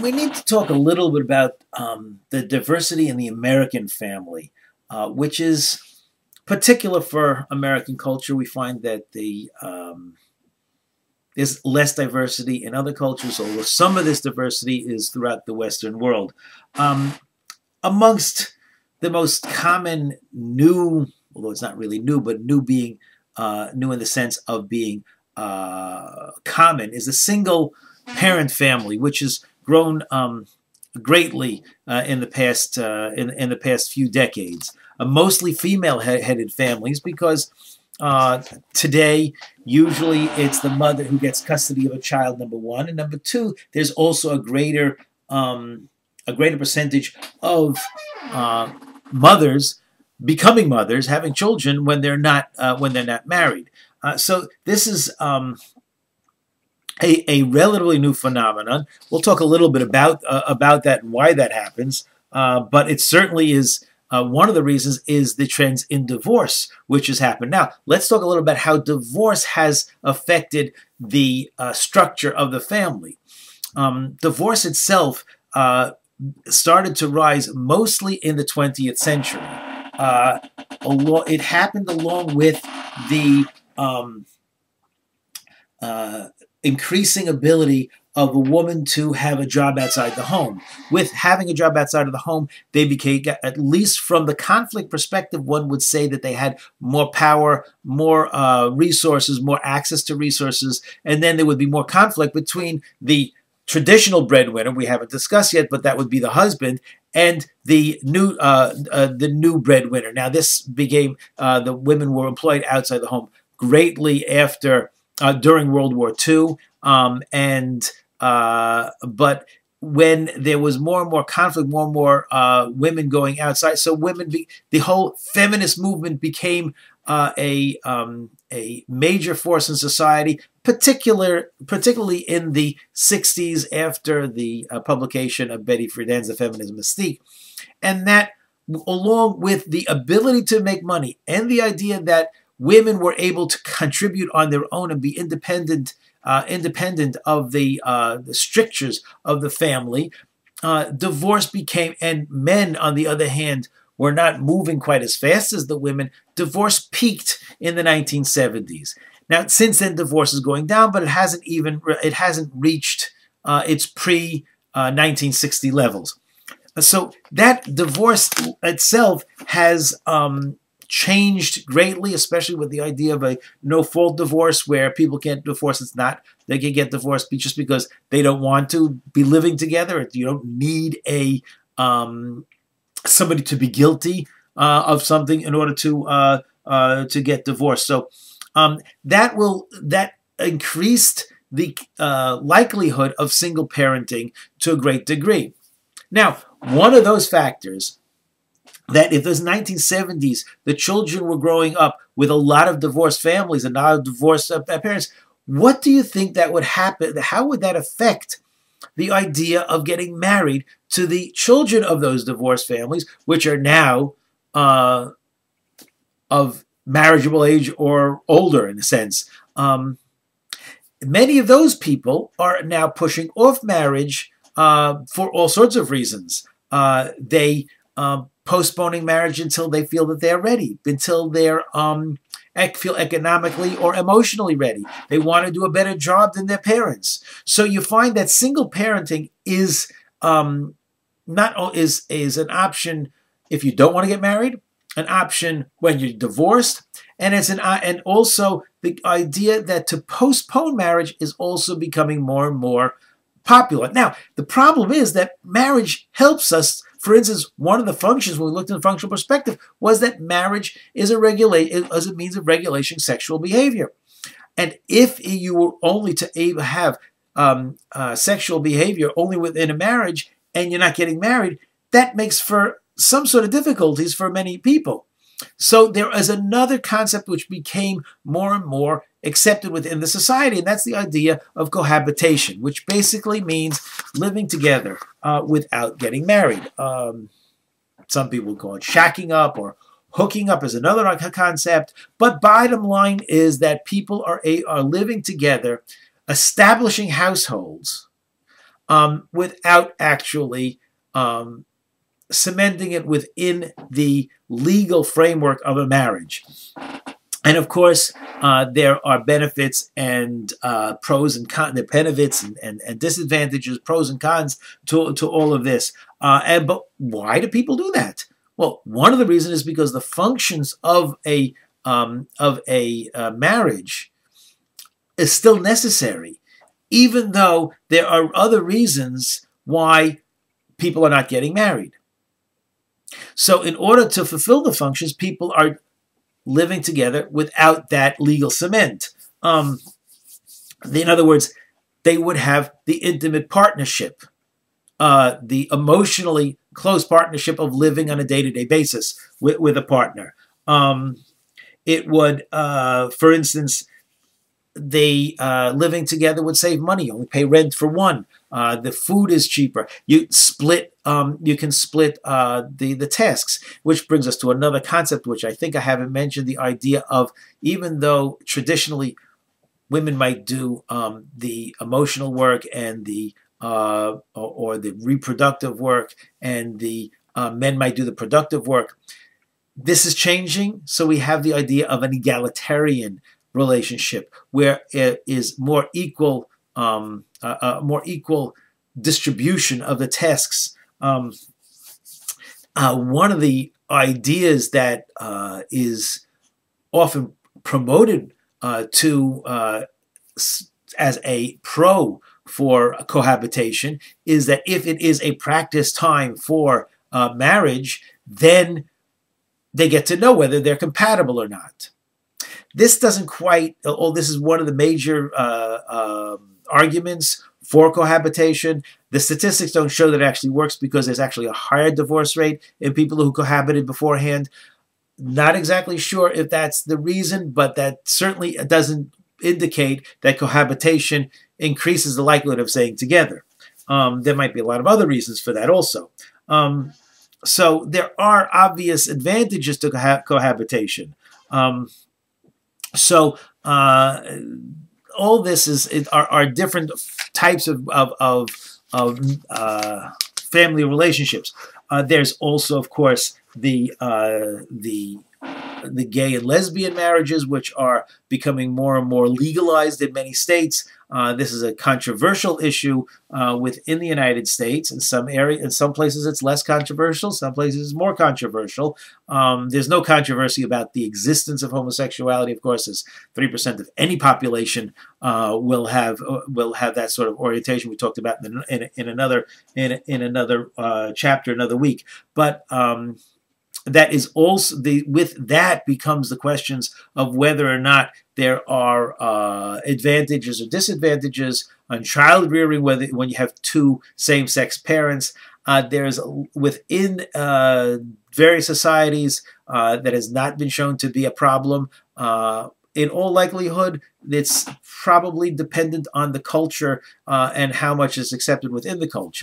We need to talk a little bit about the diversity in the American family, which is particular for American culture. We find that there's less diversity in other cultures, although some of this diversity is throughout the Western world. Um, Amongst the most common new, although it's not really new, but new being new in the sense of being common, is a single parent family, which has grown greatly in the past few decades. Mostly female-headed families, because today usually it's the mother who gets custody of a child. Number one, and number two, there's also a greater percentage of mothers becoming mothers, having children when they're not married. So this is a relatively new phenomenon. We'll talk a little bit about that and why that happens. But it certainly is one of the reasons is the trends in divorce, which has happened. Now, let's talk a little about how divorce has affected the structure of the family. Divorce itself started to rise mostly in the 20th century. It happened along with the increasing ability of a woman to have a job outside the home. With having a job outside of the home, they became, at least from the conflict perspective, one would say that they had more power, more resources, more access to resources, and then there would be more conflict between the traditional breadwinner, we haven't discussed yet, but that would be the husband, and the new breadwinner. Now, this became the women were employed outside the home greatly after during World War II, but when there was more and more conflict, more and more women going outside, so the whole feminist movement became a major force in society, particularly in the 60s after the publication of Betty Friedan's The Feminist Mystique. And that, along with the ability to make money and the idea that women were able to contribute on their own and be independent of the strictures of the family, divorce became, and men, on the other hand, were not moving quite as fast as the women. Divorce peaked in the 1970s. Now, since then, divorce is going down, but it hasn't reached its pre-1960 levels. So that divorce itself has changed greatly, especially with the idea of a no-fault divorce, where people can't divorce. They can get divorced just because they don't want to be living together. You don't need somebody to be guilty of something in order to get divorced. So that increased the likelihood of single parenting to a great degree. Now, one of those factors that if those 1970s, the children were growing up with a lot of divorced families and a lot of divorced parents, what do you think that would happen? How would that affect the idea of getting married to the children of those divorced families, which are now of marriageable age or older, in a sense? Many of those people are now pushing off marriage for all sorts of reasons. They postponing marriage until they feel that they're ready, until they're feel economically or emotionally ready. They want to do a better job than their parents. So you find that single parenting is is an option if you don't want to get married, an option when you're divorced, and and also the idea that to postpone marriage is also becoming more and more popular. Now, the problem is that marriage helps us. For instance, one of the functions, when we looked at the functional perspective, was that marriage is a means of regulating sexual behavior. And if you were only to have sexual behavior only within a marriage and you're not getting married, that makes for some sort of difficulties for many people. So there is another concept which became more and more accepted within the society, and that's the idea of cohabitation, which basically means living together without getting married. Some people call it shacking up, or hooking up is another concept. But bottom line is that people are living together, establishing households, without actually cementing it within the legal framework of a marriage. And of course, there are benefits and pros and cons, the benefits and disadvantages, pros and cons to all of this. But why do people do that? Well, one of the reasons is because the functions of a marriage is still necessary, even though there are other reasons why people are not getting married. So in order to fulfill the functions, people are living together without that legal cement. In other words, they would have the intimate partnership, the emotionally close partnership of living on a day-to-day basis with a partner. It would, for instance, they living together would save money. You only pay rent for one. The food is cheaper. You split. You can split the tasks, which brings us to another concept, which I think I haven't mentioned: the idea of, even though traditionally women might do the emotional work and the or the reproductive work, and the men might do the productive work. This is changing, so we have the idea of an egalitarian relationship where it is more equal, more equal distribution of the tasks. One of the ideas that is often promoted as a pro for cohabitation is that if it is a practice time for marriage, then they get to know whether they're compatible or not. This doesn't quite, this is one of the major arguments for cohabitation. The statistics don't show that it actually works because there's actually a higher divorce rate in people who cohabited beforehand. Not exactly sure if that's the reason, but that certainly doesn't indicate that cohabitation increases the likelihood of staying together. There might be a lot of other reasons for that also. So there are obvious advantages to cohabitation. So all this are different types of family relationships. There's also, of course, the gay and lesbian marriages, which are becoming more and more legalized in many states. This is a controversial issue within the United States. In some places it's less controversial, some places it's more controversial. There's no controversy about the existence of homosexuality. Of course, as 3% of any population will have that sort of orientation. We talked about in another chapter another week, but that is also with that becomes the questions of whether or not there are advantages or disadvantages on child rearing, when you have two same-sex parents. There's within various societies that has not been shown to be a problem. In all likelihood, it's probably dependent on the culture and how much is accepted within the culture.